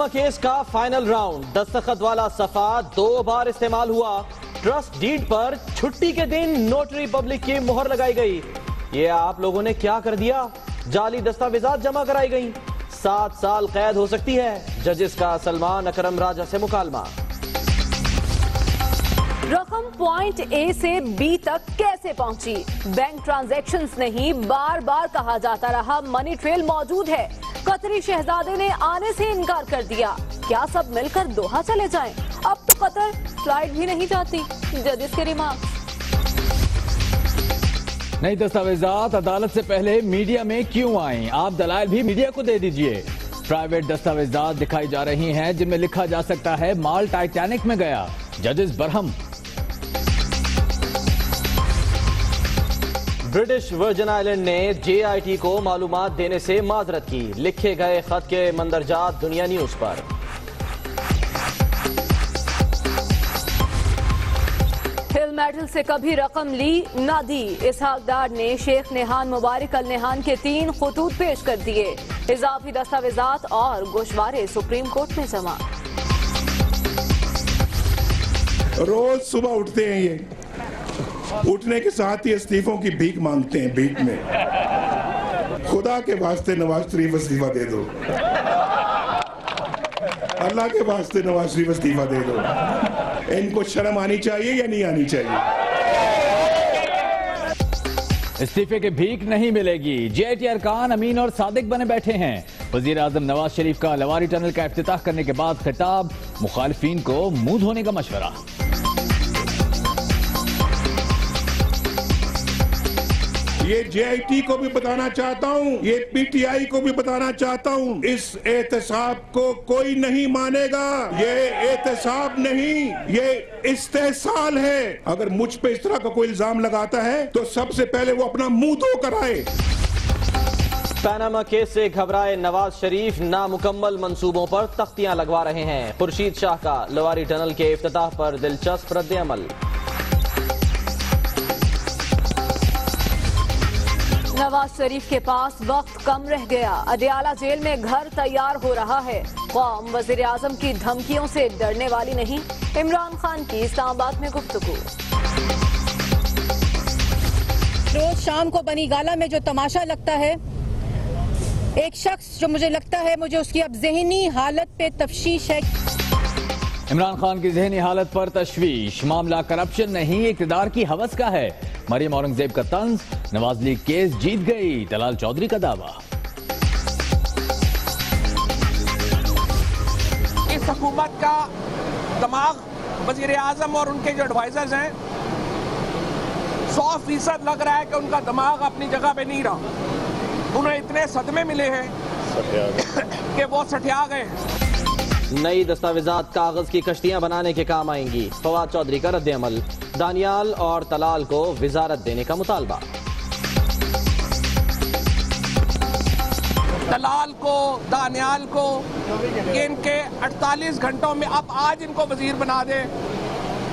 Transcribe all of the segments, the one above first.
Panama case का final round, दस्तखत वाला सफा 2 बार इस्तेमाल हुआ। ट्रस्ट डीड पर छुट्टी के दिन नोटरी पब्लिक की मुहर लगाई गई। ये आप लोगों ने क्या कर दिया? जाली दस्तावेजात जमा कराई गई। 7 साल कैद हो सकती है। जजेस का सलमान अकरम राजा से मुकालमा। रकम पॉइंट ए से बी तक कैसे पहुंची? बैंक ट्रांजैक्शंस नहीं, बार बार कहा जाता रहा मनी ट्रेल मौजूद है। कतरी शहजादे ने आने से इनकार कर दिया। क्या सब मिलकर दोहा चले जाएं? अब तो कतर फ्लाइट भी नहीं जाती। जजेस के रिमार्क। नई दस्तावेजात अदालत से पहले मीडिया में क्यों आए? आप दलाइल भी मीडिया को दे दीजिए। प्राइवेट दस्तावेजात दिखाई जा रही हैं जिनमें लिखा जा सकता है माल टाइटैनिक में गया। जजेस बरहम। ब्रिटिश वर्जिन आइलैंड ने JIT को मालूमात देने से माजरत की। लिखे गए खत के मंदरजात दुनिया न्यूज पर। हिल मेटल से कभी रकम ली ना दी। इसहाक डार ने शेख नेहान मुबारक अल नेहान के 3 खतूत पेश कर दिए। इजाफी दस्तावेजात और गोशवारे सुप्रीम कोर्ट में जमा। रोज सुबह उठते हैं ये, उठने के साथ ही इस्तीफों की भीख मांगते हैं। भीख में खुदा के वास्ते नवाज शरीफ इस्तीफा दे दो, अल्लाह के वास्ते नवाज शरीफ इस्तीफा दे दो। इनको शर्म आनी चाहिए या नहीं आनी चाहिए? इस्तीफे की भीख नहीं मिलेगी। JIT अरकान अमीन और सादिक बने बैठे हैं। वजीर आजम नवाज शरीफ का लवारी टनल का इफ्तिताह करने के बाद खिताब, मुखालिफिन को मुंह धोने का मशवरा। ये JIT को भी बताना चाहता हूँ, ये PTI को भी बताना चाहता हूँ, इस एहतसाब को कोई नहीं मानेगा। ये एहतसाब नहीं, ये इस्तेहसाल है। अगर मुझ पे इस तरह का कोई इल्जाम लगाता है तो सबसे पहले वो अपना मुंह धो कर आए। पैनामा केस से घबराए नवाज शरीफ नामुकम्मल मंसूबों पर तख्तियां लगवा रहे हैं। खुर्शीद शाह का लवारी टनल के इफ्तिताह पर दिलचस्प रद्द अमल। नवाज शरीफ के पास वक्त कम रह गया। अदियाला जेल में घर तैयार हो रहा है। कौम वजीर आजम की धमकियों से डरने वाली नहीं। इमरान खान की इस्लामाबाद में गुफ्तगू। रोज शाम को बनी गाला में जो तमाशा लगता है, एक शख्स जो मुझे लगता है मुझे उसकी अब ज़हनी हालत पे तफ्शीश है। इमरान खान की जहनी हालत पर तशवीश। मामला करप्शन नहीं, इक़्तिदार की हवस का है। मरियम औरंगजेब का तंज, नवाज लीग केस जीत गई, दलाल चौधरी का दावा। इस हुकूमत का दिमाग वजीर आजम और उनके जो एडवाइजर्स हैं 100% लग रहा है कि उनका दिमाग अपनी जगह पे नहीं रहा। उन्हें इतने सदमे मिले हैं कि वो सठिया गए हैं। नई दस्तावेजात कागज की कश्तियां बनाने के काम आएंगी। फवाद चौधरी का रद्द अमल। दानियाल और तलाल को विजारत देने का मुतालबा। तलाल को, दानियाल को इनके 48 घंटों में, अब आज इनको वजीर बना दे।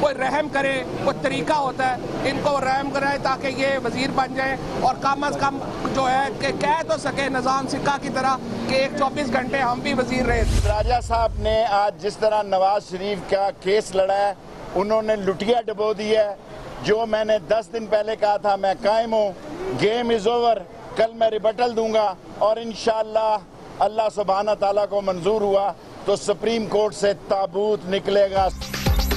कोई रहम करे, कोई तरीका होता है, इनको रहम कराए ताकि ये वजीर बन जाए और कम अज कम जो है कि कह तो सके निजाम सिक्का की तरह कि एक 24 घंटे हम भी वजीर रहे। राजा साहब ने आज जिस तरह नवाज शरीफ का केस लड़ा है, उन्होंने लुटिया डबो दी है। जो मैंने 10 दिन पहले कहा था मैं कायम हूँ। Game is over. कल मैं रिबटल दूंगा और इंशाअल्लाह अल्लाह सुब्हाना ताला को मंजूर हुआ तो सुप्रीम कोर्ट से ताबूत निकलेगा।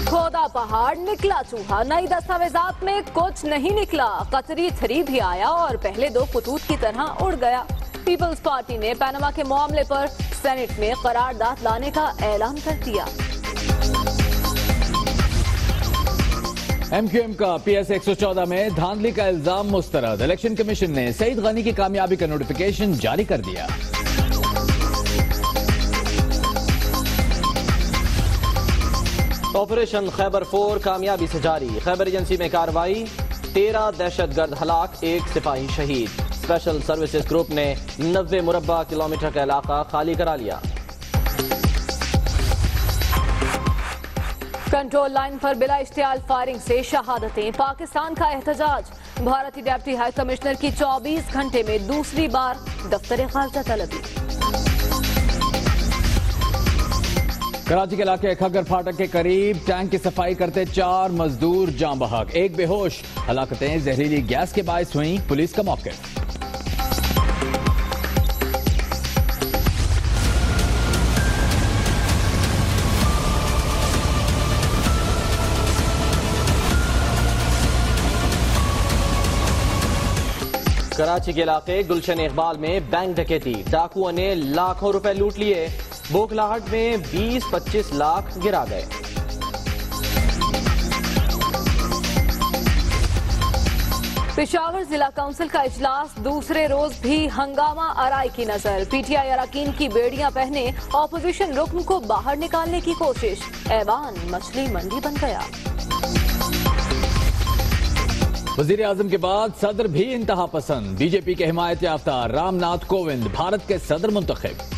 खोदा पहाड़ निकला चूहा। नई दस्तावेजात में कुछ नहीं निकला। कतरी 3 भी आया और पहले 2 खतूत की तरह उड़ गया। पीपल्स पार्टी ने पैनामा के मामले पर सेनेट में करारदाद लाने का ऐलान कर दिया। MQM का PS 114 में धांधली का इल्जाम मुस्तरद। इलेक्शन कमीशन ने सईद गनी की कामयाबी का नोटिफिकेशन जारी कर दिया। ऑपरेशन खैबर 4 कामयाबी से जारी। खैबर एजेंसी में कार्रवाई, 13 दहशतगर्द हलाक, 1 सिपाही शहीद। स्पेशल सर्विसेज ग्रुप ने 90 मुरब्बा किलोमीटर का इलाका खाली करा लिया। कंट्रोल लाइन पर बिला इश्तियाल फायरिंग से शहादतें। पाकिस्तान का एहतजाज। भारतीय डिप्टी हाई कमिश्नर की 24 घंटे में दूसरी बार दफ्तर खारजा तलबी। कराची के इलाके खग्गर फाटक के करीब टैंक की सफाई करते 4 मजदूर जान बहक, एक बेहोश। हलाकतें जहरीली गैस के बायस हुई, पुलिस का मौक़िफ़। कराची के इलाके गुलशन इकबाल में बैंक डकैती, डाकुओं ने लाखों रुपए लूट लिए। बोखलाहट में 20-25 लाख गिरा गए। पेशावर जिला काउंसिल का इजलास दूसरे रोज भी हंगामा आराई की नजर। पीटीआई अरकान की बेड़ियां पहने ऑपोजिशन रुकन को बाहर निकालने की कोशिश। ऐवान मछली मंडी बन गया। वजीर आजम के बाद सदर भी इंतहा पसंद, बीजेपी के हिमायत याफ्ता रामनाथ कोविंद भारत के सदर मुंतखब।